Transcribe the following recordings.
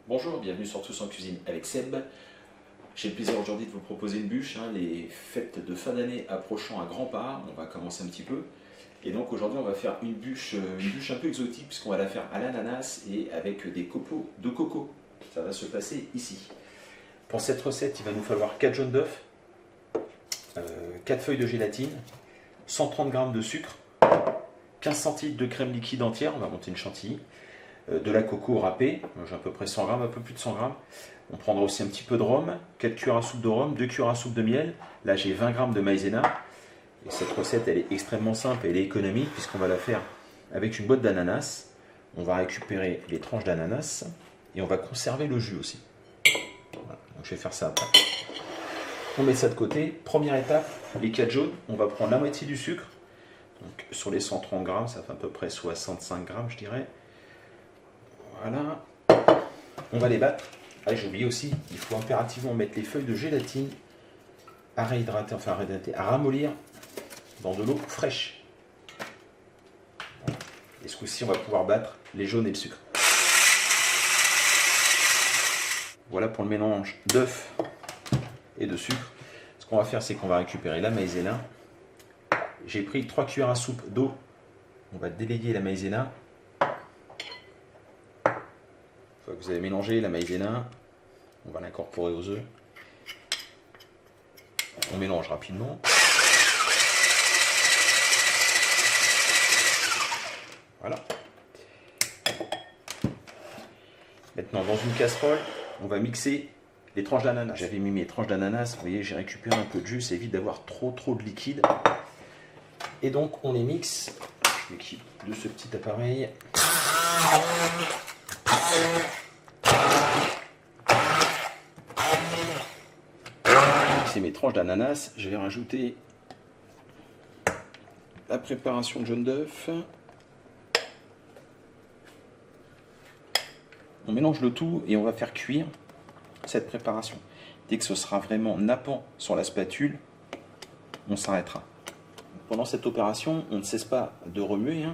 Bonjour, bienvenue sur Tous en Cuisine avec Seb. J'ai le plaisir aujourd'hui de vous proposer une bûche, les fêtes de fin d'année approchant à grands pas, on va commencer un petit peu. Et donc aujourd'hui on va faire une bûche un peu exotique puisqu'on va la faire à l'ananas et avec des copeaux de coco. Ça va se passer ici. Pour cette recette, il va nous falloir 4 jaunes d'œufs, 4 feuilles de gélatine, 130 g de sucre, 15 centilitres de crème liquide entière, on va monter une chantilly, de la coco râpée, j'ai à peu près 100 g, un peu plus de 100 g. On prendra aussi un petit peu de rhum, 4 cuillères à soupe de rhum, 2 cuillères à soupe de miel. Là j'ai 20 g de maïzena. Et cette recette elle est extrêmement simple, elle est économique puisqu'on va la faire avec une boîte d'ananas. On va récupérer les tranches d'ananas et on va conserver le jus aussi. Voilà. Donc je vais faire ça après. On met ça de côté. Première étape, les 4 jaunes, on va prendre la moitié du sucre. Donc sur les 130 g, ça fait à peu près 65 g je dirais. Voilà. On va les battre. Ah, j'ai oublié aussi, il faut impérativement mettre les feuilles de gélatine à réhydrater, à ramollir dans de l'eau fraîche. Et ce coup-ci, on va pouvoir battre les jaunes et le sucre. Voilà pour le mélange d'œufs et de sucre. Ce qu'on va faire, c'est qu'on va récupérer la maïzena. J'ai pris 3 cuillères à soupe d'eau. On va délayer la maïzena. Une fois que vous avez mélangé la maïzena, on va l'incorporer aux œufs. On mélange rapidement. Voilà. Maintenant, dans une casserole, on va mixer les tranches d'ananas. J'avais mis mes tranches d'ananas, vous voyez, j'ai récupéré un peu de jus, ça évite d'avoir trop de liquide. Et donc, on les mixe. Je m'équipe de ce petit appareil. C'est mes tranches d'ananas. Je vais rajouter la préparation de jaune d'œuf. On mélange le tout et on va faire cuire cette préparation. Dès que ce sera vraiment nappant sur la spatule, on s'arrêtera. Pendant cette opération, on ne cesse pas de remuer.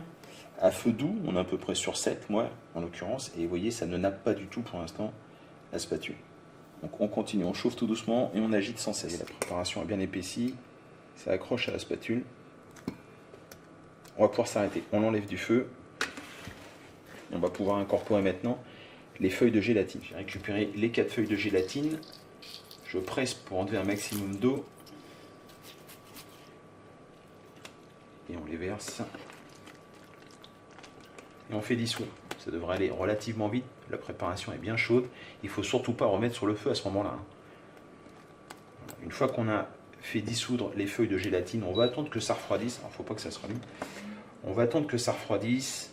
À feu doux, on est à peu près sur 7, moi en l'occurrence, et vous voyez, ça ne nappe pas du tout pour l'instant la spatule. Donc on continue, on chauffe tout doucement et on agite sans cesse. La préparation est bien épaissie, ça accroche à la spatule. On va pouvoir s'arrêter. On l'enlève du feu. On va pouvoir incorporer maintenant les feuilles de gélatine. J'ai récupéré les 4 feuilles de gélatine. Je presse pour enlever un maximum d'eau. Et on les verse. Et on fait dissoudre. Ça devrait aller relativement vite. La préparation est bien chaude. Il ne faut surtout pas remettre sur le feu à ce moment-là. Une fois qu'on a fait dissoudre les feuilles de gélatine, on va attendre que ça refroidisse. Il ne faut pas que ça se rallume. On va attendre que ça refroidisse.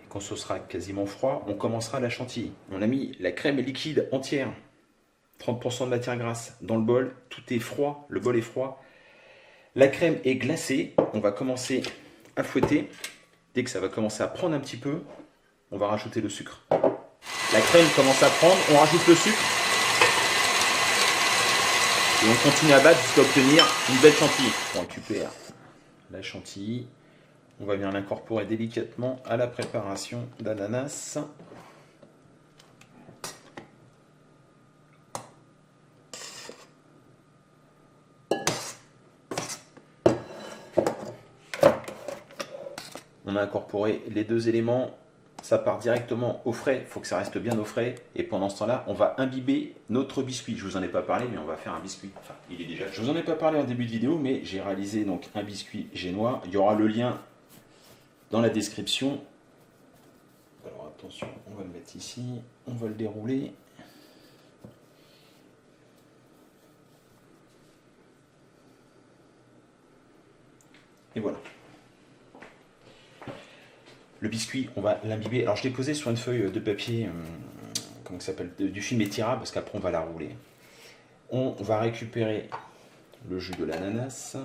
Et quand ce sera quasiment froid, on commencera la chantilly. On a mis la crème liquide entière, 30% de matière grasse dans le bol. Tout est froid, le bol est froid. La crème est glacée. On va commencer à fouetter. Dès que ça va commencer à prendre un petit peu, on va rajouter le sucre. La crème commence à prendre, on rajoute le sucre. Et on continue à battre jusqu'à obtenir une belle chantilly. On récupère la chantilly. On va bien l'incorporer délicatement à la préparation d'ananas. On a incorporé les deux éléments. Ça part directement au frais, il faut que ça reste bien au frais. Et pendant ce temps-là, on va imbiber notre biscuit. Je ne vous en ai pas parlé, mais on va faire un biscuit. Enfin, il est déjà. Je ne vous en ai pas parlé en début de vidéo, mais j'ai réalisé donc un biscuit génois. Il y aura le lien dans la description. Alors attention, on va le mettre ici. On va le dérouler. Et voilà. Le biscuit, on va l'imbiber. Alors je l'ai posé sur une feuille de papier, comment ça s'appelle, du film étirable, parce qu'après on va la rouler. On va récupérer le jus de l'ananas.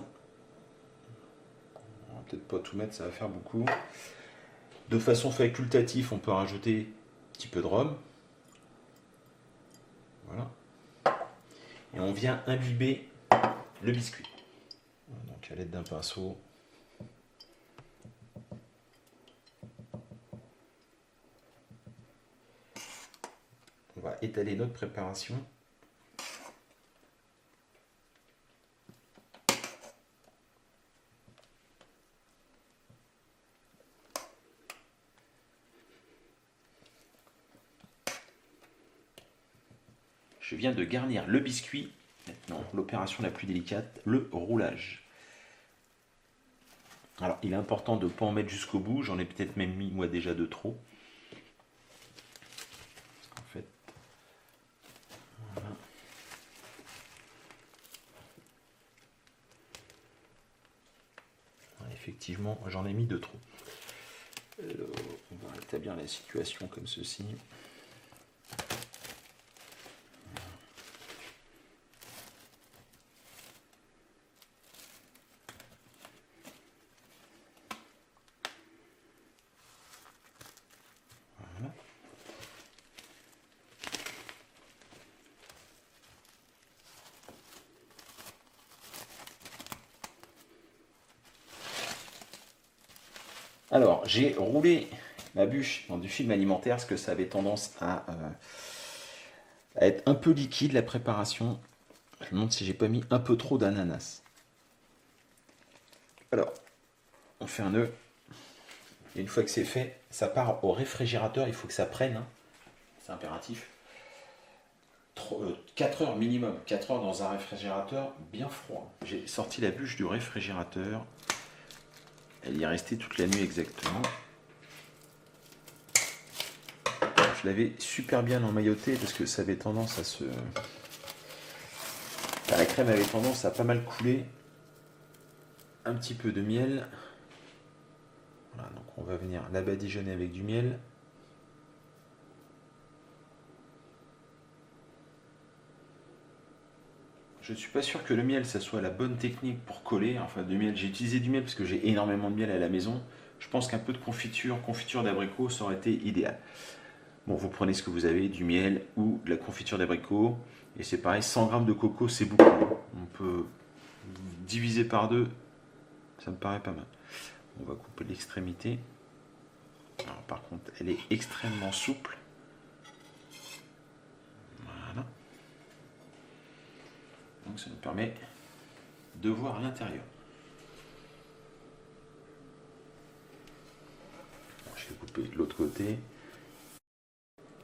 On va peut-être pas tout mettre, ça va faire beaucoup. De façon facultative, on peut rajouter un petit peu de rhum. Voilà. Et on vient imbiber le biscuit. Donc à l'aide d'un pinceau. va étaler notre préparation. Je viens de garnir le biscuit. Maintenant, l'opération la plus délicate, le roulage. Alors, il est important de ne pas en mettre jusqu'au bout. J'en ai peut-être même mis, moi, déjà de trop. En fait, voilà. Effectivement, j'en ai mis de trop. Alors, on va établir la situation comme ceci. Alors, j'ai roulé ma bûche dans du film alimentaire parce que ça avait tendance à être un peu liquide la préparation. Je me demande si j'ai pas mis un peu trop d'ananas. Alors, on fait un nœud. Et une fois que c'est fait, ça part au réfrigérateur. Il faut que ça prenne. Hein. C'est impératif. 4 heures minimum. 4 heures dans un réfrigérateur bien froid. J'ai sorti la bûche du réfrigérateur. Elle y est restée toute la nuit exactement. Je l'avais super bien emmailloté parce que ça avait tendance à se... La crème avait tendance à pas mal couler. Un petit peu de miel. Voilà, donc on va venir la badigeonner avec du miel. Je ne suis pas sûr que le miel, ça soit la bonne technique pour coller. Enfin, du miel, j'ai utilisé du miel parce que j'ai énormément de miel à la maison. Je pense qu'un peu de confiture d'abricot, ça aurait été idéal. Bon, vous prenez ce que vous avez, du miel ou de la confiture d'abricot. Et c'est pareil, 100 g de coco, c'est beaucoup. On peut diviser par 2, ça me paraît pas mal. On va couper l'extrémité. Alors, par contre, elle est extrêmement souple. Voilà. Donc ça nous permet de voir à l'intérieur. Je vais couper de l'autre côté.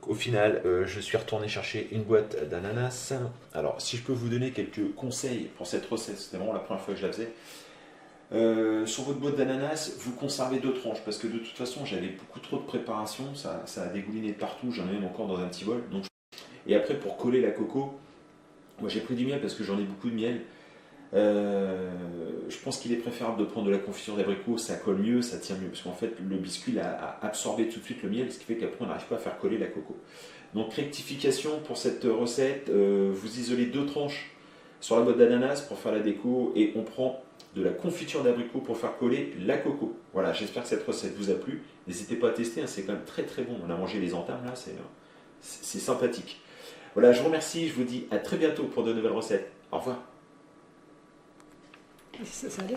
Au final, je suis retourné chercher une boîte d'ananas. Alors, si je peux vous donner quelques conseils pour cette recette, c'était vraiment la première fois que je la faisais. Sur votre boîte d'ananas, vous conservez 2 tranches parce que de toute façon, j'avais beaucoup trop de préparation. Ça a dégouliné de partout. J'en ai même encore dans un petit bol. Donc, et après, pour coller la coco, moi j'ai pris du miel parce que j'en ai beaucoup de miel. Je pense qu'il est préférable de prendre de la confiture d'abricot, ça colle mieux, ça tient mieux, parce qu'en fait le biscuit a absorbé tout de suite le miel, ce qui fait qu'après on n'arrive pas à faire coller la coco. Donc rectification pour cette recette, vous isolez 2 tranches sur la boîte d'ananas pour faire la déco et on prend de la confiture d'abricot pour faire coller la coco. Voilà, j'espère que cette recette vous a plu. N'hésitez pas à tester, hein, c'est quand même très très bon. On a mangé les entames là, c'est sympathique. Voilà, je vous remercie, je vous dis à très bientôt pour de nouvelles recettes. Au revoir. Ça allait.